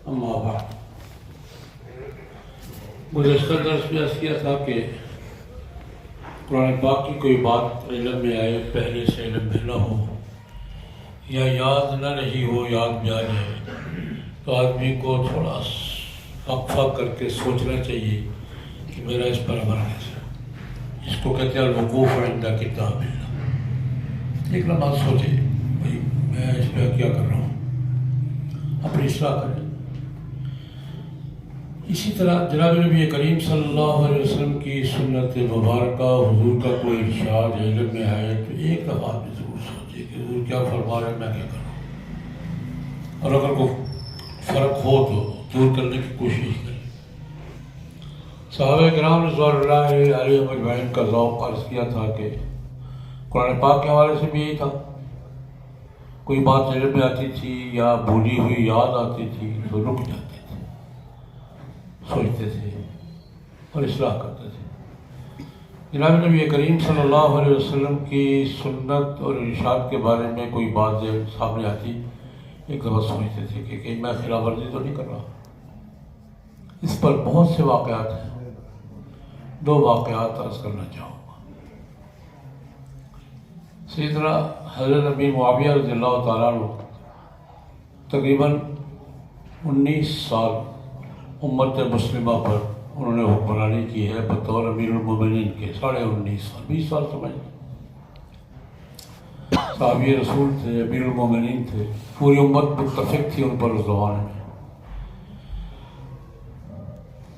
اما بعد گزشتہ درس میں عرض کیا تھا کہ قرآن پاک کی کوئی بات علم میں آئے، پہلے سے علم میں نہ ہو یا یاد نہ رہی ہو، یاد میں آ جائے تو آدمی کو تھوڑا وقفہ کر کے سوچنا چاہیے کہ میرا اس پر عمل کیسا ہے۔ اس کو کہتے ہیں الوقوف عند کتاب اللہ۔ ایک لمحہ سوچے بھائی میں اس پہ کیا کر رہا ہوں، اپنی اصلاح کریں۔ اسی طرح جناب نبی کریم صلی اللہ علیہ وسلم کی سنت مبارکہ، حضور کا کوئی ارشاد علم میں آئے تو ایک دفعہ بھی ضرور سوچے کہ حضور کیا فرما رہے ہیں، میں کیا کر رہا ہوں، اور اگر کوئی فرق ہو تو دور کرنے کی کوشش کریں۔ صحابہ کرام رضوان اللہ علیہ اجمعین کا ذوق عرض کیا تھا کہ قرآن پاک کے حوالے سے بھی یہی تھا، کوئی بات علم میں آتی تھی یا بھولی ہوئی یاد آتی تھی تو رک جاتے تھے، سوچتے تھے اور اصلاح کرتے تھے۔ جناب نبی کریم صلی اللہ علیہ وسلم کی سنت اور ارشاد کے بارے میں کوئی بات جب سامنے آتی ایک دفعہ سوچتے تھے کہ کہیں میں خلاف ورزی تو نہیں کر رہا۔ اس پر بہت سے واقعات ہیں، دو واقعات عرض کرنا چاہوں گا۔ سیدنا حضرت نبی معاویہ رضی اللہ تعالیٰ عنہ تقریباً 19 سال امت مسلمہ پر انہوں نے حکمرانی کی ہے بطور امیر المومنین کے، 19.5 سال، 20 سال سمجھ لیں۔ صحابی رسول تھے، امیر المومنین تھے، پوری امت متفق تھی ان پر اس زمانے میں۔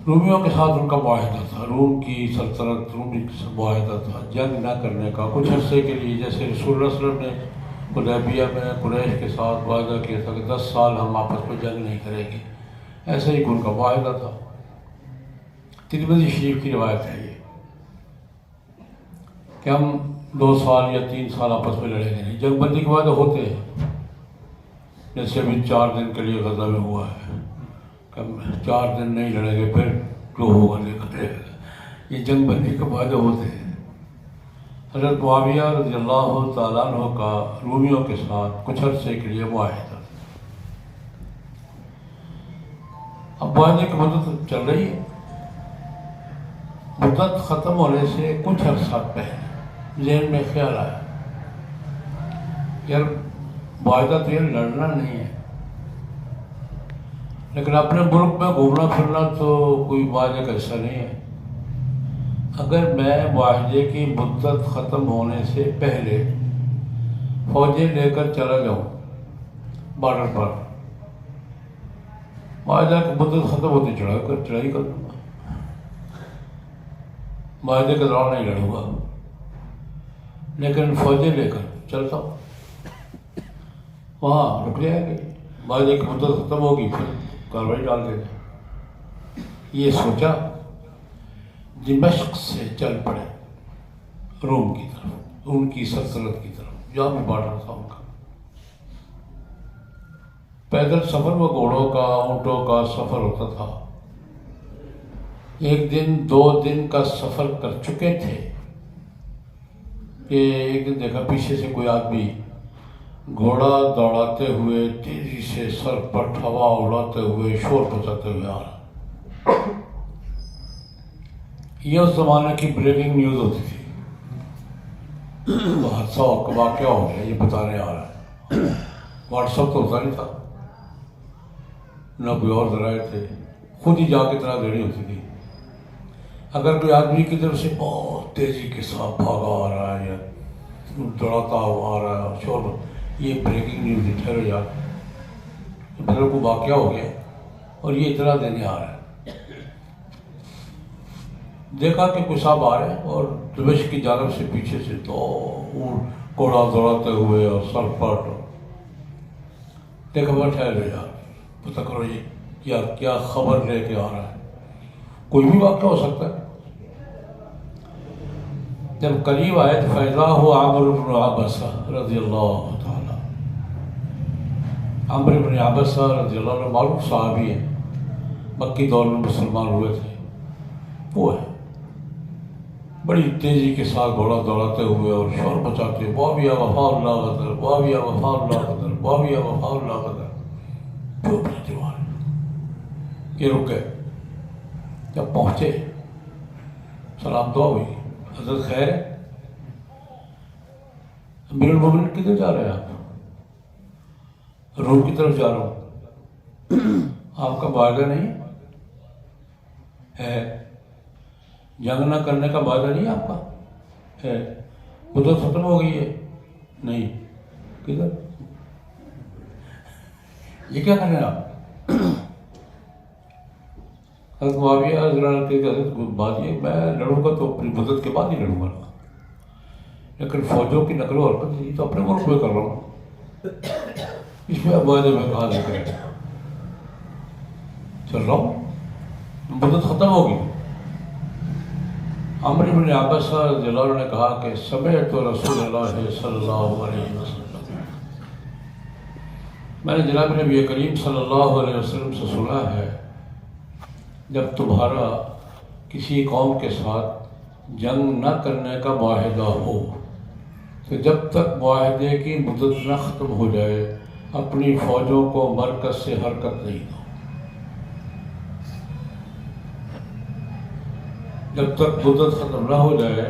رومیوں کے ساتھ ان کا معاہدہ تھا، روم کی سلطنت، روم کا معاہدہ تھا جنگ نہ کرنے کا کچھ عرصے کے لیے، جیسے رسول اللہ صلی اللہ علیہ وسلم نے حدیبیہ میں قریش کے ساتھ وعدہ کیا تھا کہ 10 سال ہم آپس میں جنگ نہیں کریں گے، ایسے ہی ان کا معاہدہ تھا۔ ترمذی شریف کی روایت ہے یہ کہ ہم 2 سال یا 3 سال آپس میں لڑیں گے نہیں، جنگ بندی کے بعد ہوتے ہیں، جیسے ابھی 4 دن کے لیے غزہ میں ہوا ہے کہ ہم 4 دن نہیں لڑیں گے، پھر جو ہوگا دیکھتے ہیں، یہ جنگ بندی کے بعد ہوتے ہیں۔ حضرت معاویہ رضی اللہ تعالیٰ عنہ کا رومیوں کے ساتھ کچھ عرصے کے لیے معاہدہ تھا۔ اب معاہدے کی مدت چل رہی ہے، مدت ختم ہونے سے کچھ عرصہ پہلے ذہن میں خیال آیا یار معاہدہ تو یہ لڑنا نہیں ہے، لیکن اپنے ملک میں گھومنا پھرنا تو کوئی معاہدے کا حصہ نہیں ہے۔ اگر میں معاہدے کی مدت ختم ہونے سے پہلے فوجیں لے کر چلا جاؤں بارڈر پر، معاہدہ کی مدت ختم ہوتی چڑھائی کر دوں گا، معاہدے کے دوران نہیں لڑوں گا، لیکن فوجیں لے کر چلتا ہوں، وہاں رک جائے گی، معاہدے کی مدت ختم ہوگی پھر کارروائی ڈال دے گا۔ یہ سوچا، دمشق سے چل پڑے روم کی طرف، ان کی سلطنت کی طرف، جہاں بھی بارڈر تھا ان کا۔ پیدل سفر و گھوڑوں کا، اونٹوں کا سفر ہوتا تھا۔ ایک دن 2 دن کا سفر کر چکے تھے کہ ایک دن دیکھا پیچھے سے کوئی آدمی گھوڑا دوڑاتے ہوئے تیزی سے سر پر ہوا اڑاتے ہوئے شور مچاتے ہوئے آ رہا۔ یہ اس زمانے کی بریکنگ نیوز ہوتی تھی، حادثہ واقعہ ہو گیا یہ بتانے آ رہا ہے۔ واٹس ایپ تو ہوتا نہیں تھا، نہ کوئی اور ذرائع تھے، خود ہی جا کے اطلاع دینی ہوتی تھی۔ اگر کوئی آدمی کی طرف سے بہت تیزی کے ساتھ بھاگا آ رہا ہے یا دوڑاتا ہوا آ رہا ہے شور، یہ بریکنگ نیوز ہے، ٹھہرو یار، مطلب کو واقعہ ہو گیا اور یہ اطلاع دینے آ رہا ہے۔ دیکھا کہ کوئی صاحب آ رہے ہیں اور دمشق کی جانب سے پیچھے سے تو گھوڑا دوڑاتے ہوئے اور سر پٹ، دیکھا بہت ٹھہرو یار، پتہ کرو یہ کیا خبر لے کے آ رہا ہے، کوئی بھی واقعہ ہو سکتا ہے۔ جب قریب آئے تو فیضا ہو عمرو بن عبسہ رضی اللہ تعالیٰ، عمرو بن عبسہ رضی اللہ عنہ معروف صحابی ہیں، مکی دور میں مسلمان ہوئے تھے، وہ ہے بڑی تیزی کے ساتھ گھوڑا دوڑاتے ہوئے اور شور مچاتے ہوئے، معاویہ وفا اللہ غدر، معاویہ وفا اللہ غدر، معاویہ وفا اللہ غدر، جو اپنے دیوان یہ رک گئے. جب پہنچے سلام دعا ہوئی. حضرت خیر ہے؟ امیر المومنین کدھر جا رہے ہیں آپ؟ روم کی طرف جا رہا ہوں. آپ کا معاہدہ نہیں ہے؟ جنگ نہ کرنے کا معاہدہ نہیں آپ کا ہے؟ مدت ختم ہو گئی ہے. نہیں. کدھر؟ یہ کیا کر رہے ہیں آپ؟ حضرت معاویہ رضی اللہ عنہ کی حضرت بات یہ میں لڑوں گا تو اپنی مدت کے بعد ہی لڑوں گا، لیکن فوجوں کی نقل و حرکت تو اپنے ملک میں کر رہا ہوں. اس میں معاہدے میں کہا لے کر چل رہا ہوں، مدت ختم ہوگی. عمرو بن عباس رضی اللہ عنہ نے کہا کہ سمعت رسول اللہ صلی اللہ علیہ وسلم، میں نے جناب نبی کریم صلی اللہ علیہ وسلم سے سنا ہے جب تمہارا کسی قوم کے ساتھ جنگ نہ کرنے کا معاہدہ ہو تو جب تک معاہدے کی مدت نہ ختم ہو جائے اپنی فوجوں کو مرکز سے حرکت نہیں دو. جب تک مدت ختم نہ ہو جائے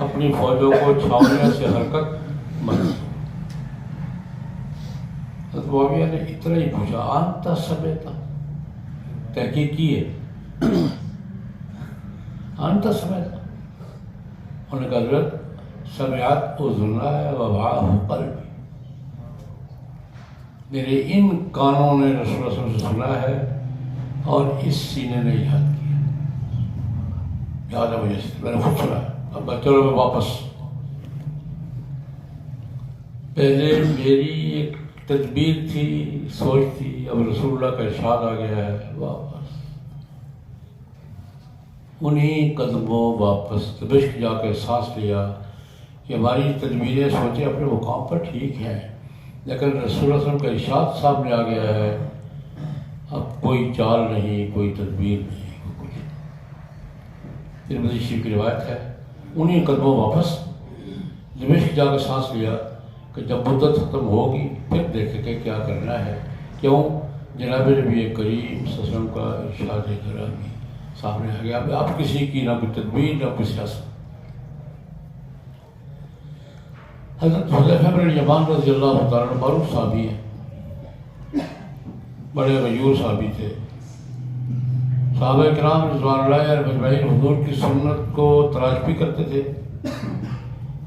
اپنی فوجوں کو چھاؤنیوں سے حرکت مت دو. حضرت معاویہ نے اتنا ہی پوچھا انت سمعت، تحقیق کی ہے انت سمعت؟ انہوں نے کہا حضرت سمعت اذنایا ووعاہ قلبی، میرے ان کانوں نے رسول اللہ صلی اللہ علیہ وسلم سے سنا ہے اور اس سینے نے یاد کیا. یاد ہے مجھے، میں نے خود سنا ہے. اب چلو میں واپس، پہلے میری ایک تدبیر تھی، سوچ تھی، اب رسول اللہ کا ارشاد آ گیا ہے، واپس انہی قدموں واپس دمشق جا کے سانس لیا کہ ہماری تدبیریں سوچیں اپنے مقام پر ٹھیک ہیں، لیکن رسول اللہ صلی اللہ علیہ وسلم کا ارشاد سامنے آ گیا ہے، اب کوئی چال نہیں، کوئی تدبیر نہیں، کچھ. ترمذی شریف کی روایت ہے. انہی قدموں واپس دمشق جا کے سانس لیا کہ جب مدت ختم ہوگی پھر دیکھیں کہ کیا کرنا ہے. کیوں؟ جناب نبی کریم صلی اللہ علیہ وسلم کا ارشاد گرامی سامنے آ گیا. اب کسی کی نہ کوئی تدبیر نہ کوئی سیاست. حضرت حذیفہ بن الیمان رضی اللہ تعالیٰ عنہ معروف صحابی ہیں، بڑے غیور صحابی تھے. صحابہ کرام رضوان اللہ علیہم اجمعین حضور کی سنت کو تلاش بھی کرتے تھے،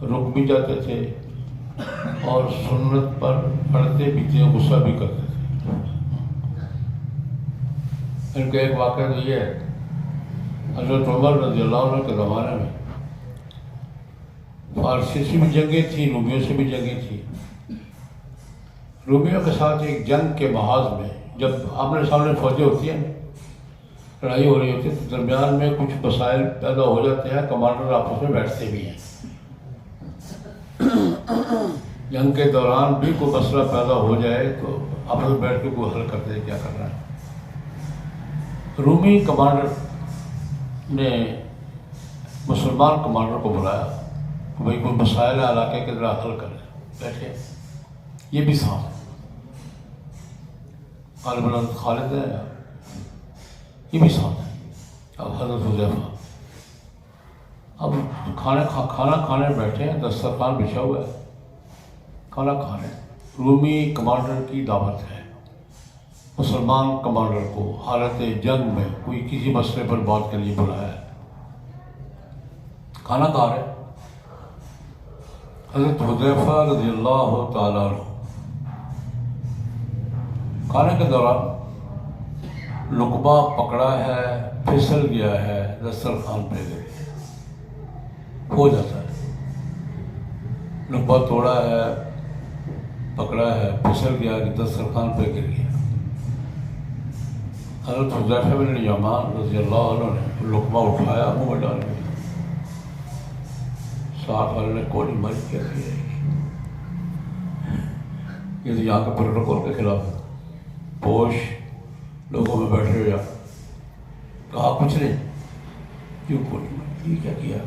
رک بھی جاتے تھے، اور سنت پر پڑھتے بھی تھے، غصہ بھی کرتے تھے. ان کا ایک واقعہ تو یہ ہے، حضرت عمر رضی اللہ عنہ کے زمانے میں فارسی سے بھی جنگیں تھیں، رومیوں سے بھی جنگیں تھیں. رومیوں کے ساتھ ایک جنگ کے محاذ میں جب آمنے سامنے فوجیں ہوتی ہیں، لڑائی ہو رہی ہوتی ہے، تو درمیان میں کچھ مسائل پیدا ہو جاتے ہیں، کمانڈر آپس میں بیٹھتے بھی ہیں. جنگ کے دوران بھی کوئی مسئلہ پیدا ہو جائے تو آپس میں بیٹھ کے کوئی حل کرتے ہیں کیا کرنا ہے. رومی کمانڈر نے مسلمان کمانڈر کو بلایا کہ بھائی کوئی مسائل علاقے کے ذرا حل کریں. بیٹھے، یہ بھی ساتھ خالد ہے، یہ بھی ساتھ ہے. اب حضرت حذیفہ اب کھانا کھانے بیٹھے ہیں، دسترخوان بچھا ہوا ہے، کھانا کھا رہے ہیں. رومی کمانڈر کی دعوت ہے، مسلمان کمانڈر کو حالت جنگ میں کوئی کسی مسئلے پر بات کے لیے بلایا ہے. کھانا کھا رہے ہیں. حضرت حذیفہ رضی اللہ تعالیٰ عنہ کھانے کے دوران لقمہ پکڑا ہے، پھسل گیا ہے، دسترخوان پہ گئے. ہو جاتا ہے، لقمہ توڑا ہے، پکڑا ہے، پھسل گیا کہ دسترخوان پہ گر گیا. حضرت حذیفہ بن الیمان رضی اللہ عنہ نے لقمہ اٹھایا، منہ میں ڈال دیا. ساتھ والے نے کوڑی ماری، کیسی ہے یہ تو یہاں کے پروٹوکول کے خلاف ہے. پوش لوگوں میں بیٹھے ہو جا، کہا کچھ نہیں، کیوں کوڑی ماری، یہ کیا کیا؟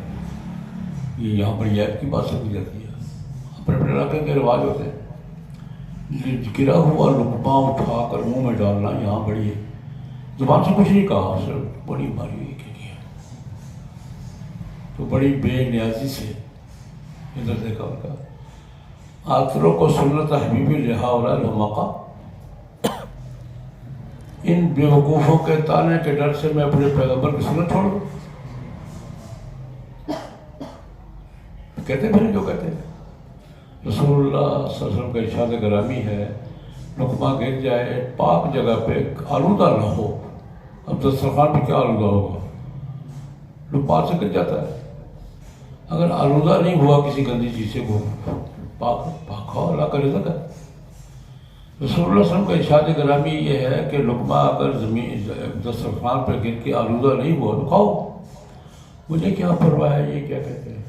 یہ یہاں پر عیب کی بات سمجھی جاتی ہے. اپنے اپنے علاقے کے رواج ہوتے ہیں. گرا ہوا لقمہ اٹھا کر منہ میں ڈالنا یہاں بڑی زبان سے کچھ نہیں کہا، صرف بڑی ماری ہوئی کہ کیا تو بڑی بے نیازی سے ادھر دیکھا اور کہا آتروں کو سنت حبیبی لہا ولا لمقا، ان بیوقوفوں کے تانے کے ڈر سے میں اپنے پیغمبر کی سنت چھوڑ دوں؟ کہتے پھر جو کہتے ہیں رسول اللہ صلی اللہ علیہ وسلم کا ارشاد گرامی ہے لقمہ گر جائے پاک جگہ پہ آلودہ نہ ہو، اب دسترخوان پہ کیا آلودہ ہوگا، لوگ پاک سے گر جاتا ہے، اگر آلودہ نہیں ہوا کسی گندی چیز سے وہ پاک ہو، اللہ کا رزق ہے۔ رسول اللہ صلی اللہ علیہ وسلم کا ارشاد گرامی یہ ہے کہ لقمہ اگر زمین دسترخوان پہ گر کے آلودہ نہیں ہوا تو کھاؤ، مجھے کیا پرواہ ہے یہ کیا کہتے ہیں۔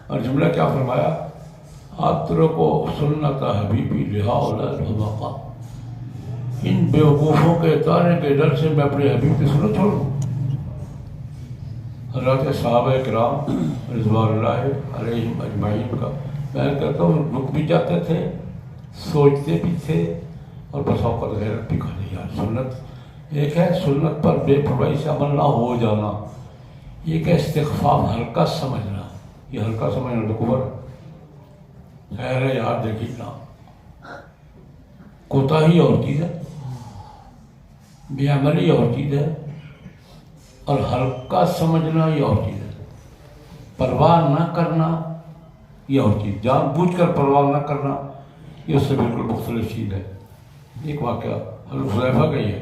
اور جملہ کیا فرمایا آترکو سنت حبیبی لہا ولا لمقا، ان بیوقوفوں کے تانے کے ڈر سے میں اپنے حبیب کی سنت چھوڑ دوں۔ حضرات صحابہ کرام رضوان اللہ علیہم اجمعین کا میں کہتا ہوں رک بھی جاتے تھے، سوچتے بھی تھے، اور بس اوقات غیرت بھی کھاتے یار سنت ایک ہے، سنت پر بے پرواہی سے عمل نہ ہو جانا، یہ کہ استخفاف ہلکا سمجھنا، یہ ہلکا سمجھنا تو کفر ہے، خیر ہے یار دیکھیے نا، کوتاہی اور چیز ہے، بے عملی اور چیز ہے، اور ہلکا سمجھنا یہ اور چیز ہے، پرواہ نہ کرنا یہ اور چیز، جان بوجھ کر پرواہ نہ کرنا یہ اس سے بالکل مختلف چیز ہے۔ ایک واقعہ حضرت حذیفہ کا ہی ہے،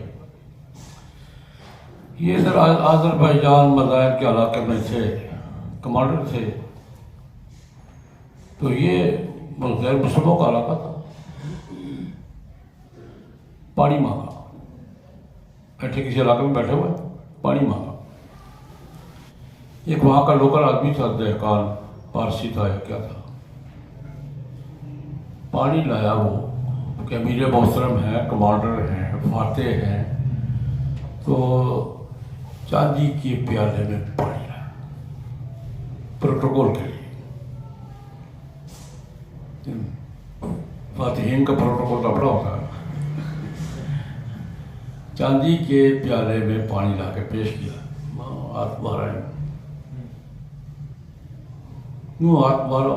یہ ادھر آذربائیجان مدائن کے علاقے میں تھے، کمانڈر تھے، تو یہ غیر مسلموں کا علاقہ تھا، پانی مانگا، بیٹھے کسی علاقے میں بیٹھے ہوئے پانی مانگا، ایک وہاں کا لوکل آدمی تھا، دہقان پارسی تھا یا کیا تھا، پانی لایا وہ کہ امیر محترم ہیں، کمانڈر ہیں، فاتح ہیں، تو چاندی کے پیالے میں پانی لایا پروٹوکول کے لیے، فاتحین کا پروٹوکول تو بڑا ہوتا ہے، چاندی کے پیالے میں پانی لا کے پیش کیا، ہاتھ مارا یوں ہاتھ مارا،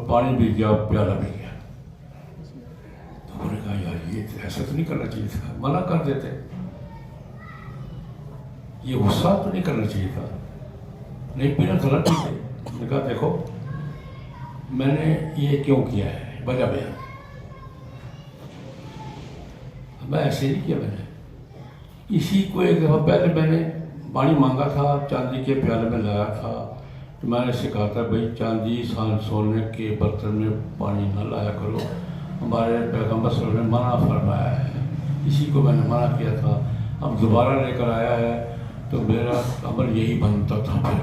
پانی بھی گیا پیالہ بھی گیا، تو انہوں نے کہا یار یہ ایسا تو نہیں کرنا چاہیے تھا، منع کر دیتے، یہ غصہ تو نہیں کرنا چاہیے تھا، نہیں پینا غلط نہیں تھے، انہوں نے کہا دیکھو میں نے یہ کیوں کیا ہے وجہ بیان، میں ایسے نہیں کیا، میں نے اسی کو ایک دفعہ پہلے میں نے پانی مانگا تھا، چاندی کے پیالے میں لایا تھا، تو میں نے سکھا تھا بھائی چاندی سونے کے برتن میں پانی نہ لایا کرو، ہمارے پیغمبر صلی اللہ علیہ وسلم نے منع فرمایا ہے، اسی کو میں نے منع کیا تھا، اب دوبارہ لے کر آیا ہے تو میرا عمل یہی بنتا تھا، پھر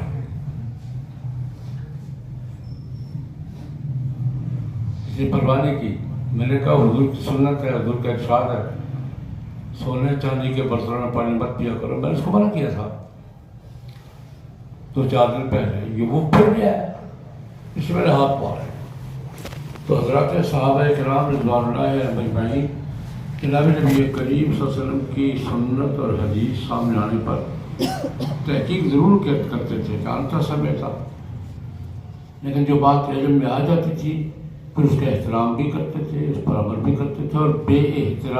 اس نے پرواہ نہیں کی، میں نے کہا حضور کی سنت ہے، حضور کا ارشاد ہے سونے چاندی کے برتنوں میں پانی مت پیا کرو، میں نے اس کو منع کیا تھا، تو 4 دن پہلے یہ وہ پھر گیا ہے، اس میں نے ہاتھ مارے، تو حضرات صحابہ کرام رضوان اللہ اجمعین جناب نبی کریم صلی اللہ علیہ وسلم کی سنت اور حدیث سامنے آنے پر تحقیق ضرور کرتے تھے، جانتا سمے تھا، لیکن جو بات علم میں آ جاتی تھی پھر اس کا احترام بھی کرتے تھے، اس پر عمل بھی کرتے تھے، اور بے احترام